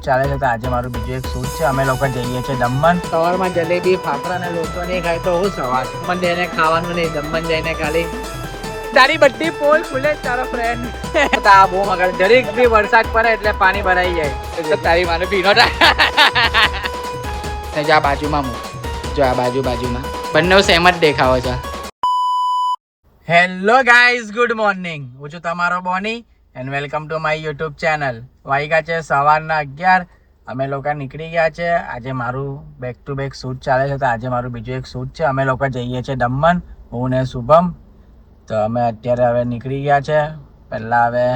ચાલે છે તો આજે મારું બીજું એક શૂટ છે. અમે લોકો જઈએ છીએ દમણ. સવારમાં જલેબી ફાફડા ને લોચો નહીં ખાય તો હું સવાર દમણ જઈને ખાવાનું નહીં. દમણ જઈને ખાલી તારી બધી પોલ ખુલે તારો ફ્રેન્ડ આ બહુ મગર જરીક બી વરસાદ પડે એટલે પાણી ભરાઈ જાય. તારી મારે ભીનો થાય આ બાજુમાં જો આ બાજુમાં બંને સેમ જ દેખાવો છે. Hello guys, good morning. હું છું તમારો Boney and welcome to my YouTube channel. વાગ્યા છે સવારના 11. અમે લોકો નીકળી ગયા છે. આજે મારું બેક ટુ બેક શૂટ ચાલે છે તો આજે મારું બીજું એક શૂટ છે. અમે લોકો જઈએ છીએ દમણ, હું ને શુભમ. તો અમે અત્યારે હવે નીકળી ગયા છે. પહેલાં હવે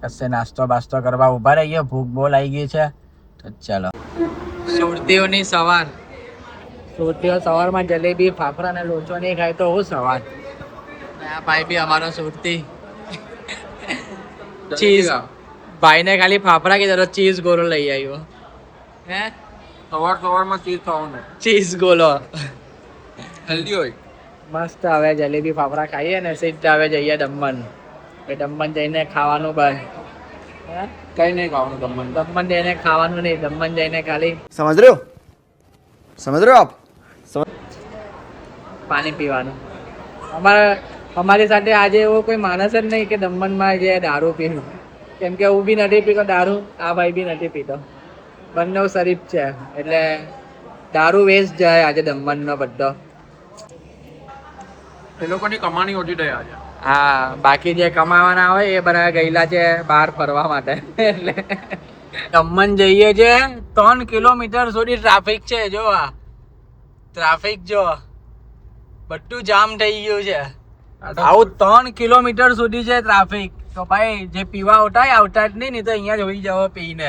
કશે નાસ્તો બાસ્તો કરવા ઊભા રહીએ. ભૂખ બહુ લાગી ગઈ છે તો ચાલો. સુરતીઓની સવાર. સુરતીઓ સવારમાં જલેબી ફાફડા ને લોચો નહીં ખાય તો હું સવાર. આ ભાઈ બી અમારો સુરતી ચીઝ ભાઈને ખાલી ફાફડા કીધો, ચીઝ ગોલો લઈ આવ્યો. હે સવારમાં ચીઝ ખાવાનું, ચીઝ ગોલો હેલ્ધી હોય મસ્ત. હવે જલેબી ફાફડા ખાઈએ ને સીધા હવે જઈએ દમણ. દમણ જઈને ખાવાનું બંધ. કઈ નહીં ખાવાનું દમણ જઈને ખાવાનું નહીં. દમણ જઈને ખાલી સમજ રહ્યો આપ પાણી પીવાનું. અમારી સાથે આજે એવો કોઈ માણસ જ નહીં કે દમણમાં જે દારૂ પીવું. કેમ કે હું બી નથી પીતો દારૂ, આ ભાઈ બી નથી પીતો. બંને શરીફ છે એટલે દારૂ વેસ્ટ જાય આજે દમણનો બધો. એ લોકોની કમાણી ઓછી થઈ આજે. હા, બાકી જે કમાવાના હોય એ બધા ગયેલા છે બહાર ફરવા માટે. એટલે દમણ જઈએ છે. 3 કિલોમીટર સુધી ટ્રાફિક છે. જો આ ટ્રાફિક જો બધું જામ થઈ ગયું છે. આવું 3 કિલોમીટર સુધી છે ટ્રાફિક. તો ભાઈ જે પીવા આવતા જ નહીં તો અહીંયા જોઈ જાવ પીને.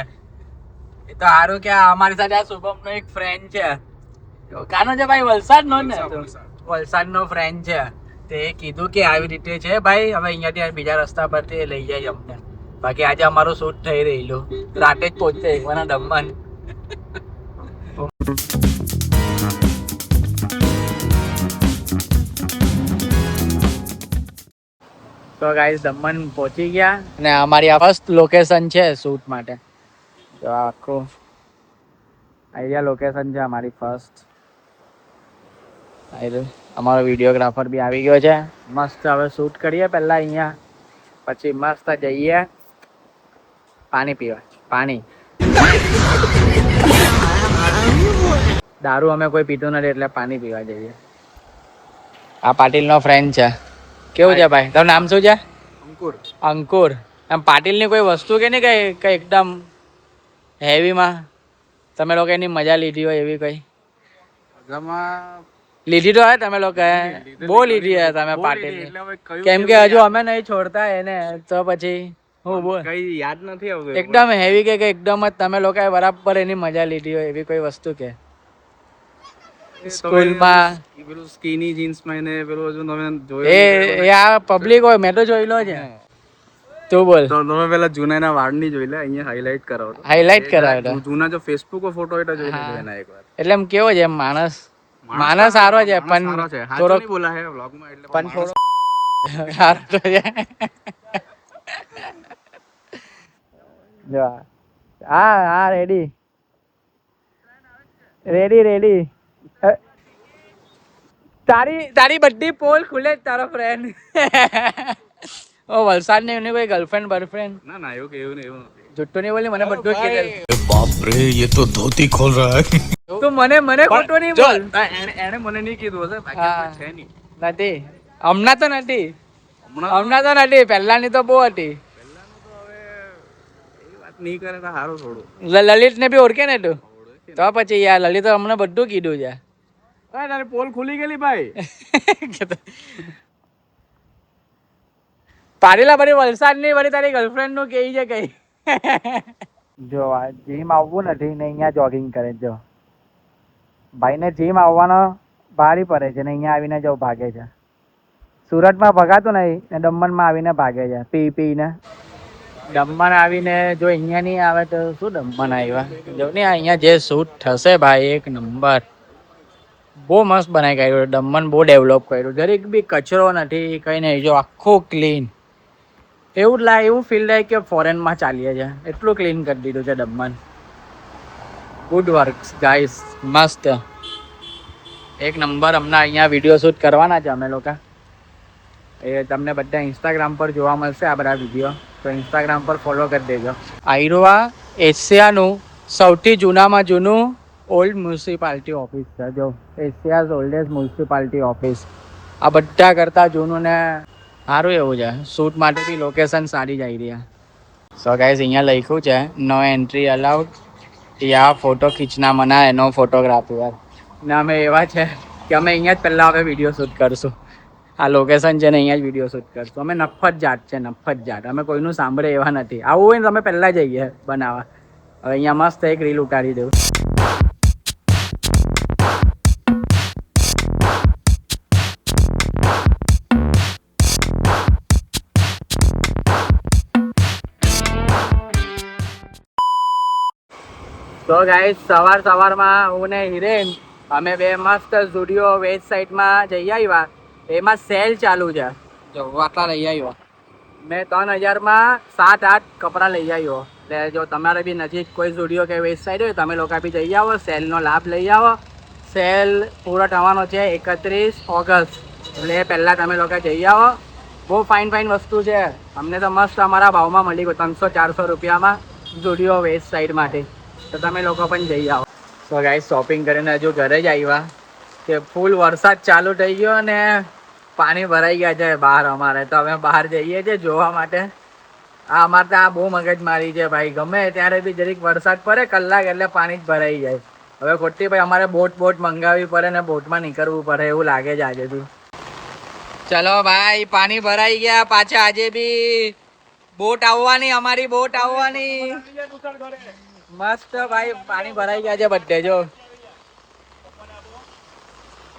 એ તો સારું કે અમારી સાથે આ શુભમનો એક ફ્રેન્ડ છે. કાનો છે ભાઈ? વલસાડનો ને? વલસાડનો ફ્રેન્ડ છે. તે કીધું કે આવી રીતે છે ભાઈ, હવે અહીંયાથી બીજા રસ્તા પરથી લઈ જાય અમને. બાકી આજે અમારું શૂટ થઈ રહેલું. રાતે જ પહોંચશે એકવાના દમણ. તો ગાઈસ દમણ પહોંચી ગયા અને અમારી આ ફર્સ્ટ લોકેશન છે શૂટ માટે. તો આખું આઈડિયા લોકેશન છે અમારી ફર્સ્ટ. અમારો વિડીયોગ્રાફર બી આવી ગયો છે. મસ્ત હવે શૂટ કરીએ પહેલા અહીંયા, પછી મસ્ત જઈએ પાણી પીવા. પાણી દારૂ અમે કોઈ પીતું નથી એટલે પાણી પીવા જઈએ. આ પાટીલનો ફ્રેન્ડ છે. કેવું છે ભાઈ? તારું નામ શું છે? અંકુર. એમ પાટીલની કોઈ વસ્તુ કે નહીં કઈ એકદમ હેવીમાં તમે લોકો એની મજા લીધી હોય એવી કઈ લીધી તો હોય તમે લોકો? બહુ લીધી હોય તમે પાટીલ. કેમ કે હજુ અમે નહીં છોડતા એને તો પછી હું બોલ કઈ યાદ નથી આવતું. એકદમ હેવી કે એકદમ જ તમે લોકો બરાબર એની મજા લીધી હોય એવી કોઈ વસ્તુ કે સ્કૂલમાં પેલું સ્કીની જીન્સમાં એને પેલું હજુ તમે જોયું? એ આ પબ્લિક હોય, મેં તો જોયેલો છે. તું બોલ. તો તમે પેલા જૂનાના વાળની જોઈ લે, અહીંયા હાઈલાઇટ કરાવેલો. જૂના જો ફેસબુક પર ફોટો એટલે જોઈ લે એના એકવાર. એટલે એમ કેવો છે માણસ સારો છે પણ થોડો બોલા હે વ્લોગમાં એટલે પણ થોડો સારો તો છે. જો હા રેડી તારી બધી પોલ ખુલે તારો ફ્રેન્ડ. ઓ વલસાડ ને એની કોઈ ગર્લફ્રેન્ડ બોયફ્રેન્ડ? ના એવું નહીં. જુઠ્ઠું નહીં બોલી, મને બધું કીધેલ. બાપ રે, ये तो धोती खोल रहा है. તું મને ખોટું નહીં બોલ. એને મને નહીં કીધું હશે, બાકી છે નહીં. નથી હમણાં તો નથી. પહેલાની તો બહુ હતી. નહીં કરે તો સારું થોડું. લલિત ને બી ઓળખે ને તું? તો પછી યાર લલિત તો હમણાં બધું કીધું છે. તારી પોલ ખુલી ગયેલી ભાઈ. પારેલા બધી વલસાડ ની બધી તારી ગર્લફ્રેન્ડ નું કહી છે કઈ? જો જીમ આવવું નથી ને અહીંયા જોગિંગ કરે. જો ભાઈ ને જીમ આવવાનો ભારી પડે છે ને અહીંયા આવીને જો ભાગે છે. સુરતમાં ભગાતું નહીં ને દમણમાં આવીને ભાગે છે પીને. દમણ આવીને જો અહીંયા નહીં આવે તો શું દમણ આવ્યા? જો ને અહીંયા જે શૂટ થશે ભાઈ એક નંબર. બહુ મસ્ત બનાવી કાઢ્યું. દમણ બહુ ડેવલપ કર્યું. જરીક બી કચરો નથી, કઈ નહીં. જો આખું ક્લીન. એવું ફીલ થાય કે ફોરેનમાં ચાલીએ છે. એટલું ક્લીન કરી દીધું છે દમણ. ગુડ વર્ક ગાઈસ, મસ્ત એક નંબર. હમણાં અહીંયા વિડીયો શૂટ કરવાના છે અમે લોકો. એ તમને બધા ઇન્સ્ટાગ્રામ પર જોવા મળશે આ બધા વિડીયો, તો ઇન્સ્ટાગ્રામ પર ફોલો કરી દેજો. આયરોવા એશિયાનું સૌથી જૂનામાં જૂનું ઓલ્ડ મ્યુનિસિપાલિટી ઓફિસ છે. જો એશિયાઝ ઓલ્ડેસ્ટ મ્યુનિસિપાલિટી ઓફિસ. આ બધા કરતાં જૂનું ને સારું એવું છે. શૂટ માટે બી લોકેશન સારી જ આવી રહ્યા. સો ગાઈસ અહીંયા લખ્યું છે નો એન્ટ્રી અલાઉડ, યા ફોટો ખીંચના મના હે, નો ફોટોગ્રાફી યાર. ને અમે એવા છે કે અમે અહીંયા જ પહેલાં હવે વિડીયો શૂટ કરશું. આ લોકેશન છે ને અહીંયા જ વિડીયો શૂટ કરશું. અમે નફત જાત છે, નફત જાત. અમે કોઈનું સાંભળે એવા નથી. આવું હોય ને તમે પહેલાં જઈએ બનાવવા. હવે અહીંયા મસ્ત એક રીલ ઉતારી દઉં. તો ગાઈસ સવારમાં હું ને હિરેન અમે બે મસ્ત સ્ટુડિયો વેસ્ટ સાઈડમાં જઈ આવ્યા. એમાં સેલ ચાલુ છે. જો આટલા લઈ આવ્યો મેં 3000માં 7-8 કપડાં લઈ આવ્યો. એટલે જો તમારે બી નજીક કોઈ સ્ટુડિયો કે વેસ્ટ સાઈડ હોય તમે લોકો બી જઈ આવો, સેલનો લાભ લઈ આવો. સેલ પૂરો થવાનો છે 31 ઓગસ્ટ, એટલે પહેલાં તમે લોકો જઈ આવો. બહુ ફાઇન વસ્તુ છે. અમને તો મસ્ત અમારા ભાવમાં મળી ગયું 300-400 રૂપિયામાં સ્ટુડિયો વેસ્ટ સાઈડમાંથી. તો તમે લોકો પણ જઈ આવો. તો ગાઈસ શોપિંગ કરીને હજુ ઘરે જ આવ્યા કે ફૂલ વરસાદ ચાલુ થઈ ગયો અને પાણી ભરાઈ ગયા છે બહાર અમારે. તો અમે બહાર જઈએ છીએ જોવા માટે. આ અમારે તો આ બહુ મગજમારી છે ભાઈ. ગમે ત્યારે બી જરીક વરસાદ પડે કલાક એટલે પાણી જ ભરાઈ જાય. હવે ખોટી ભાઈ અમારે બોટ મંગાવવી પડે ને બોટમાં નીકળવું પડે એવું લાગે છે આજેથી. ચલો ભાઈ પાણી ભરાઈ ગયા પાછા. આજે બી બોટ આવવાની, અમારી બોટ આવવાની. મસ્ત ભાઈ પાણી ભરાઈ ગયા છે બધે. જો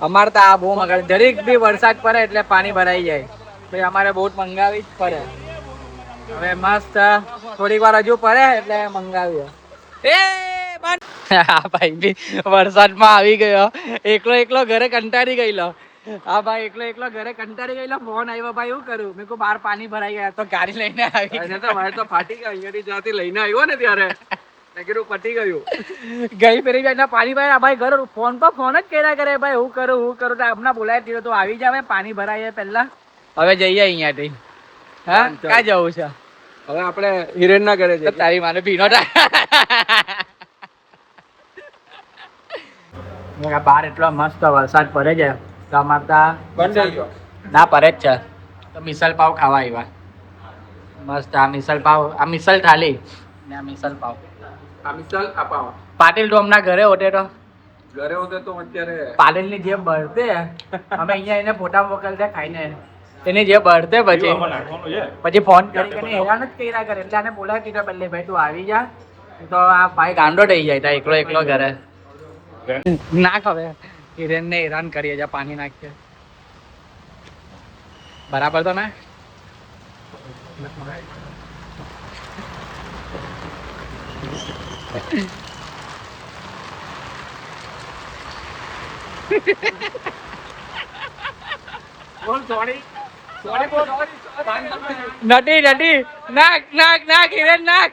અમારે તો આ બહુ મગજ, જરીક બી વરસાદ પડે એટલે પાણી ભરાઈ જાય. ભાઈ અમારે બોટ મંગાવી જ પડે. હવે મસ્ત થોડીક વાર હજુ પડે એટલે મંગાવીએ. હા ભાઈ બી વરસાદમાં આવી ગયો. એકલો ઘરે કંટાળી ગયેલો. હા ભાઈ એકલો ઘરે કંટાળી ગયેલો. ફોન આવ્યો ભાઈ શું કરું? મેં કહું બહાર પાણી ભરાઈ ગયા તો ગાડી લઈને આવી. તો મારે તો ફાટી ગઈ. અહીંયાથી જ્યાંથી લઈને આવ્યો ને ત્યારે મેં કીધું પટી ગયું. ગઈ ફેરી જાય પાણી ભરાય. ભાઈ ઘર ફોન પર ફોન જ કર્યા કરે ભાઈ હું કરું હમણાં બોલાય દીધો તો આવી જાવે. પાણી ભરાય પહેલા. હવે જઈએ અહીંયાથી. હા ક્યાં જવું છે હવે? આપણે હિરેન ના ઘરે જઈએ. તારી માને ભીનો બહાર એટલો મસ્ત વરસાદ પડે છે તો અમારે ત્યાં બંધ થઈ ગયો ના પડે જ છે. તો મિસલ પાવ ખાવા આવ્યા. મસ્ત આ મિસલ પાવ, આ મિસલ થાલી ને આ મિસલ પાવ. પાટીલ તો હમણાં ઘરે હોતે તો અત્યારે પાટીલ ની જે બળતે અમે અહીંયા એને ફોટા મોકલતે ખાઈને એની જે બળતે પછી ફોન કરીને હેરાન જ કર્યા કરે. એટલે આને બોલાવી દીધો પહેલે ભાઈ તું આવી જા. તો આ ભાઈ ગાંડો થઈ જાય એકલો ઘરે ના ખબર. હિરેન ને હેરાન કરીએ જા પાણી નાખીએ બરાબર. તો ને નટી નાક હિરેન નાક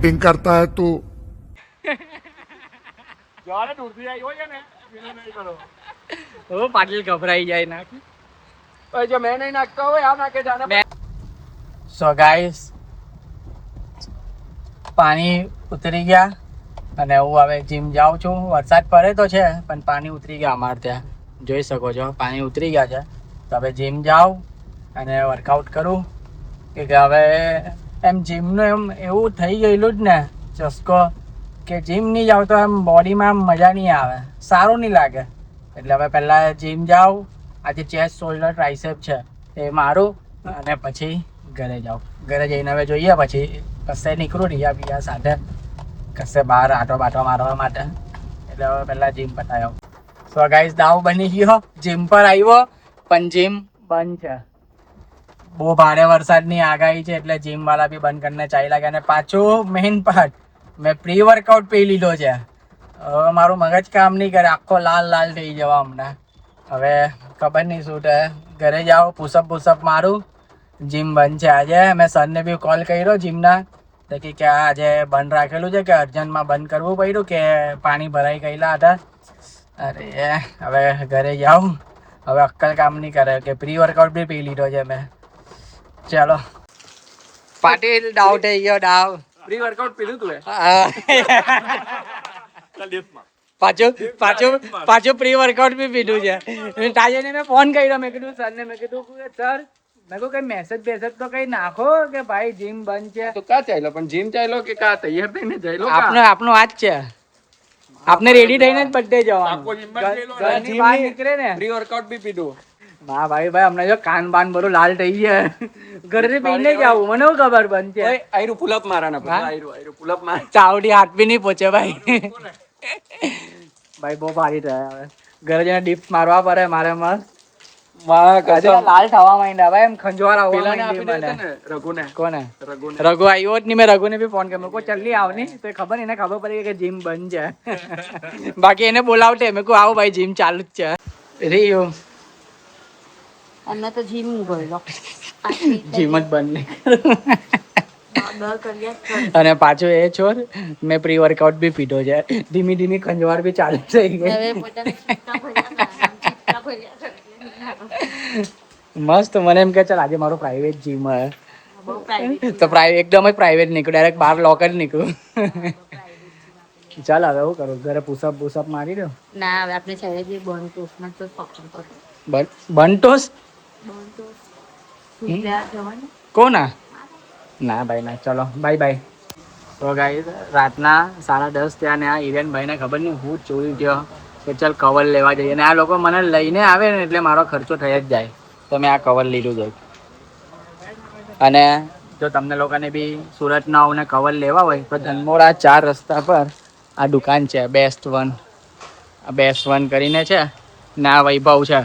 टिंग करता है तू પાટીલ ગભરાઈ જાય નાખ. જો મેં નહીં નાખતો હોય આ નાખે જાને. સો ગાઈસ પાણી ઉતરી ગયા અને હું હવે જીમ જાઉં છું. વરસાદ પડે તો છે પણ પાણી ઉતરી ગયા અમારે ત્યાં. જોઈ શકો છો પાણી ઉતરી ગયા છે. તો હવે જીમ જાઉં અને વર્કઆઉટ કરું કે હવે એમ જીમનું એમ એવું થઈ ગયેલું જ ને ચસ્કો કે જીમ નહીં જાવ તો એમ બોડીમાં એમ મજા નહીં આવે, સારું નહીં લાગે. એટલે હવે પહેલાં જીમ જાઉં. આજે ચેસ્ટ શોલ્ડર ટ્રાઇસેપ છે એ મારું અને પછી ઘરે જાઉં. ઘરે જઈને હવે જોઈએ પછી કશે નીકળું રિયા સાથે કશે બહાર આટો મારવા માટે. એટલે હવે પહેલાં જીમ પતાવ્યો. સો ગાઈસ દાવ બની ગયો. જીમ પર આવ્યો પણ જીમ બંધ છે. બહુ ભારે વરસાદની આગાહી છે એટલે જીમ વાળા બી બંધ કરીને ચાલ્યા ગયા. અને પાછું મેઇન પાર્ટ મેં પ્રી વર્કઆઉટ પી લીધો છે. હવે મારું મગજ કામ નહીં કરે, આખો લાલ થઈ જવા હમણાં. હવે ખબર નહીં શું થાય. ઘરે જાઓ પુશઅપ મારું. જીમ બંધ છે આજે. મેં સરને બી કોલ કર્યો જીમના તો તો કે આજે બંધ રાખેલું છે કે અર્જન્ટમાં બંધ કરવું પડ્યું કે પાણી ભરાઈ ગયેલા હતા. અરે હવે ઘરે જાઉં, હવે અક્કલ કામ નહીં કરે કે પ્રી વર્કઆઉટ બી પી લીધો છે મેં. ચાલો પાટીલ ડાવ થઈ ગયો ડાવ. પ્રી વર્કઆઉટ પીધું તું પાછું પ્રી વર્કઆઉટ બી પીધું છે. તાજેને મેં ફોન કર્યો, મેં કીધું સરને, મેં કીધું સર મેં કહું કઈ મેસેજ તો કઈ નાખો કે ભાઈ જીમ બંધ છે. તો કા ચાલ્યો પણ જીમ ચાલ્યો કે કા તૈયાર થઈને ચાલ્યો? આપનો આ જ છે, આપને રેડી થઈને જ બર્થડે જવાનું. ઘરની બહાર નીકળે ને પ્રી વર્કઆઉટ બી પીધું. ના ભાઈ અમને જો કાન બાન બધું લાલ થઈ ગયા. ઘરે પીને જ આવું, મને શું ખબર બંધ છે. આયરું પુલ અપ મારાના પછી આયરું પુલ અપ માર. ચાવડી હાથ બી નહીં પહોંચે ભાઈ. ભાઈ બહુ ભારી થયા હવે. ઘરે જઈને ડીપ મારવા પડે મારે મસ્ત. લાલ થવા માંડ્યા ભાઈ, એમ ખંજવાળ આવવા માંડી મને. રઘુને. કોને? રઘુને. રઘુ આવ્યો જ નહીં. મેં રઘુને બી ફોન કર્યો, કોઈ ચલ્લી આવ નહીં તો ખબર એને ખબર પડી કે જીમ બંધ છે. બાકી એને બોલાવટે મેં કહું આવો ભાઈ જીમ ચાલુ જ છે. રીયો અમને તો જીમ ગયો જીમ જ બંધ નહીં. અને પાછું એ છોડ મેં પ્રી વર્કઆઉટ બી પીધો છે. ધીમી ધીમી ખંજવાળ બી ચાલુ થઈ ગઈ. મસ્ત. મને એમ કે ચાલ આજે મારો પ્રાઇવેટ જીમ હે તો એકદમ જ પ્રાઇવેટ નીકળ્યું, ડાયરેક્ટ બાર લોક જ નીકળ્યું. ચાલ હવે શું કરું, ઘરે પુશઅપ મારી દો. ના હવે આપણે છેડે જે બંટોસ માં તો પકડ કરો. બંટોસ બંટોસ સુધ્યા જવાનું. કોના? ના ભાઈ ના. ચલો બાય બાય. તો ગાઈસ રાતના 10:30 થયા ને આ હિરેન ભાઈને ખબર નહીં હું ચોરી ગયો કે ચાલ કવર લેવા જઈએ. અને આ લોકો મને લઈને આવે ને એટલે મારો ખર્ચો થઈ જ જાય. તો મેં આ કવર લીધું છે. અને જો તમને લોકોને બી સુરતના આવું ને કવર લેવા હોય તો ધનમોડા 4 રસ્તા પર આ દુકાન છે બેસ્ટ વન કરીને છે ને આ વૈભવ છે.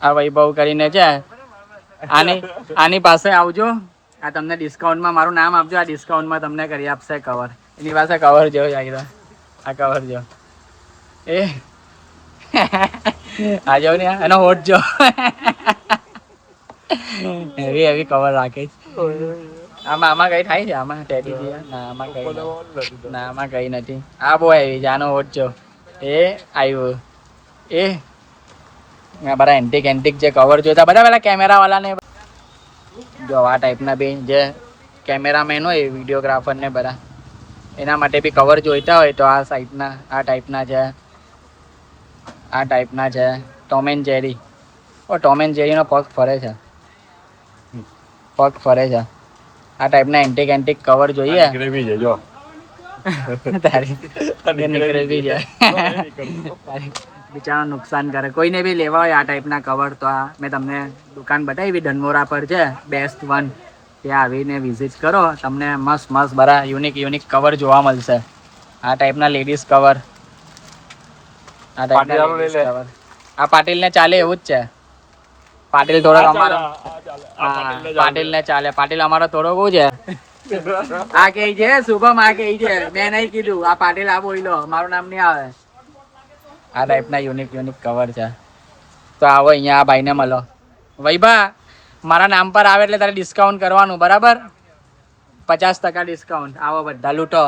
આ વૈભવ કરીને છે. આની પાસે આવજો, આ તમને ડિસ્કાઉન્ટમાં મારું નામ આપજો, આ ડિસ્કાઉન્ટમાં તમને કરી આપશે કવર. એની પાસે કવર જો આ કવર જો એ આ જાવ ને એનો હોટ જો એવી કવર રાખે છે. આમાં કઈ થાય છે? આમાં ટેડી છે? ના આમાં કઈ નથી. આ બહુ આવી છે. આનો હોટ જો એ આવ્યું. એ બધા એન્ટિક જે કવર જોતા બધા પેલા કેમેરા વાળાને જો આ ટાઈપના બી જે કેમેરામેન હોય વિડીયોગ્રાફર ને બધા એના માટે બી કવર જોઈતા હોય તો આ સાઈડના આ ટાઈપના છે. Tom and Jerry. Tom and જેરીનો પગ ફરે છે. આ ટાઈપના એન્ટિક કવર જોઈએ. તારી નીકળે બી જાય. બિચારા નુકસાન કરે. કોઈને બી લેવા હોય આ ટાઈપના કવર તો આ મેં તમને દુકાન બતાવી ધનમોરા પર છે બેસ્ટ વન. ત્યાં આવીને વિઝિટ કરો, તમને મસ્ત બરા યુનિક કવર જોવા મળશે. આ ટાઈપના લેડીઝ કવર, આ પાટીલને ચાલે એવું જ છે. પાટીલ થોડોક અમારો પાટીલને ચાલે. પાટીલ અમારો થોડોક શું છે આ કે છે શુભમ, આ કે છે મેં નહીં કીધું. આ પાટીલ આ બોલ્યો, મારું નામ નહીં આવે. આ ટાઈપના યુનિક કવર છે. તો આવો અહીંયા આ ભાઈને મળો. વૈભા મારા નામ પર આવે એટલે તારે ડિસ્કાઉન્ટ કરવાનું બરાબર. 50% ડિસ્કાઉન્ટ. આવો બધા લૂંટો,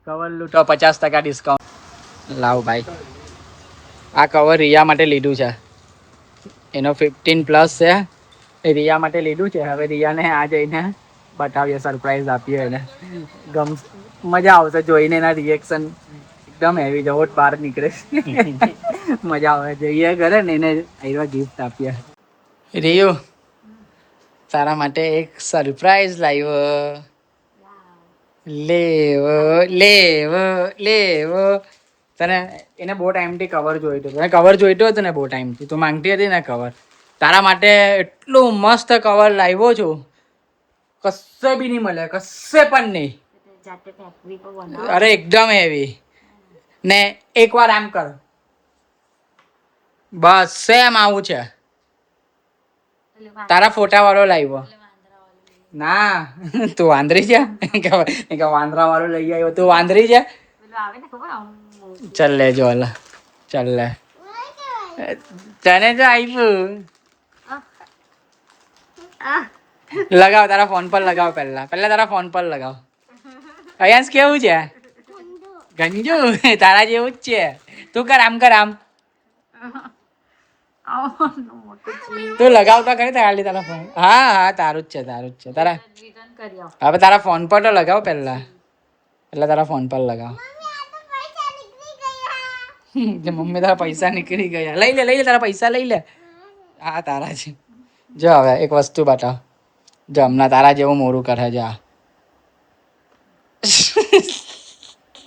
કવર લૂંટો. 50% ડિસ્કાઉન્ટ. લાવ ભાઈ આ કવર રિયા માટે લીધું છે. એનો 15+ છે. એ રિયા માટે લીધું છે. હવે રિયાને આ જઈને બતાવીએ, સરપ્રાઈઝ આપીએ એને. મજા આવશે જોઈને એના રિએક્શન. એકદમ હેવી જવોટ બહાર નીકળે. મજા આવે. જઈએ ઘરે ને એને આવ્યા ગિફ્ટ આપીએ. રિયુ તારા માટે એક સરપ્રાઈઝ લાવ્યો. લેવો તને એને બહુ ટાઈમથી કવર જોઈતું હતું. કવર જોઈતું હતું ને બહુ ટાઈમથી. તું માંગતી હતી ને કવર. તારા માટે એટલું મસ્ત કવર લાવ્યો છું, કશે બી નહીં મળે, કશે પણ નહીં. અરે એકદમ હેવી. ને એકવાર આમ કર બસ સેમ આવું છે. તારા ફોટા વાળો લાવ્યો. ના તું વાંદરી છે કે વાંદરા વાળો લઈ આવ્યો. તું વાંદરી છે. ચાલ લે જો ચાલ લે તને જો આપ્યું. લગાવ તારા ફોન પર લગાવ પહેલા તારા ફોન પર લગાવ. અયાંશ કેવું છે? ગંજુ તારા જેવું જ છે. તું કર આમ. તું લગાવતા કરી તારા ફોન. હા તારું જ છે તારા. રિટર્ન કરી આવો. હવે તારા ફોન પર તો લગાવ પહેલા તારા ફોન પર લગાવ. મમ્મી તારા પૈસા નીકળી ગયા. લઈ લે તારા પૈસા લઈ લે. હા તારા છે. જો હવે એક વસ્તુ બતાવ. જો હમણાં તારા જેવું મોરું કરે જા.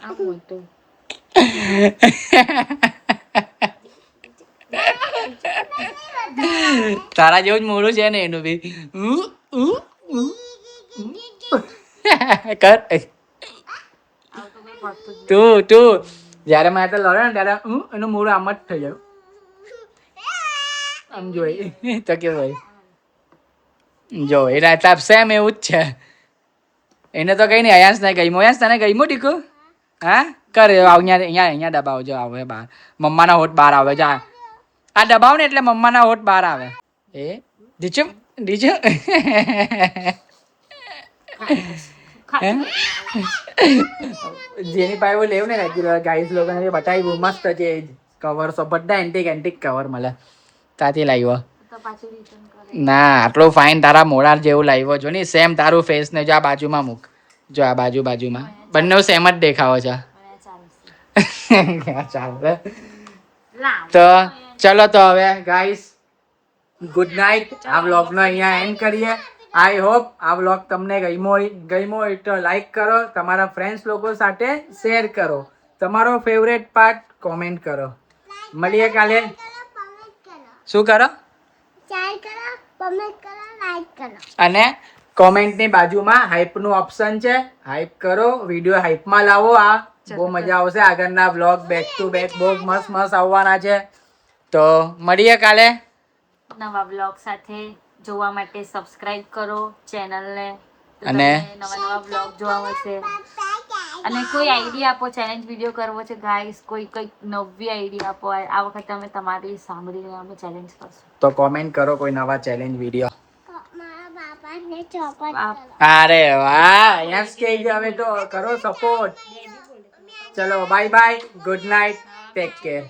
આ મોટું. તારા જેવું જ મોરું છે ને એનું બી. કર તું જયારે મેં તો લડે ને ત્યારે એનું મોઢું આમ જ થઈ જાય. આમ જોઈ તો કેવું હોય જો એ રાતા સેમ એવું જ છે. એને તો કઈ નહીં. અયાંશ ને ગઈ અયાંશ તને ગઈ ટીકુ. હા કર અહીંયા દબાવજો. આવે બહાર મમ્માના હોઠ બહાર આવે. જા આ દબાવ ને એટલે મમ્માના હોઠ બહાર આવે. એ ડીચું જેની પાસે લેવું ને રેગ્યુલર ગાઈસ લોકોને બતાવી મસ્ત છે. કવર સો બધા એન્ટિક કવર મળે. ત્યાંથી લાવ્યો. તો પાછું રિટર્ન કરે. ના આટલું ફાઇન તારા મોડાર જેવું લાવ્યો છો ને. સેમ તારું ફેસ ને જો આ બાજુમાં મૂક. જો આ બાજુમાં બંને સેમ જ દેખાવો છે. ચાલે તો ચલો તો હવે ગાઈસ ગુડ નાઇટ. આ વ્લોગનો અહીંયા એન્ડ કરીએ. આઈ હોપ આ વ્લોગ તમને ગમ્યો હોય તો લાઈક કરો. તમારા ફ્રેન્ડ્સ લોકો સાથે શેર કરો. તમારો ફેવરેટ પાર્ટ કોમેન્ટ કરો. મળીએ કાલે. શું કરો? અને કોમેન્ટની બાજુમાં હાઈપનું ઓપ્શન છે. હાઈપ કરો. વિડીયો હાઈપમાં લાવો. આ બહુ મજા આવશે. આગળના વ્લોગ બેક ટુ બેક બહુ મસ્ત આવવાના છે. તો મળીએ કાલે નવા બ્લોગ સાથે. જોવા માટે સબસ્ક્રાઇબ કરો ચેનલને. અને નવા બ્લોગ જોવા મળશે. અને કોઈ આઈડિયા આપો. ચેલેન્જ વિડીયો કરવો છે ગાઈસ. કોઈ નવી આઈડિયા આપો. આ વખતે અમે તમારી સાંભળીને અમે ચેલેન્જ કરશું. તો કોમેન્ટ કરો કોઈ નવા ચેલેન્જ વિડીયો. અરે વાહ યસ કે હવે તો કરો સપોર્ટ. ચલો bye good night take care.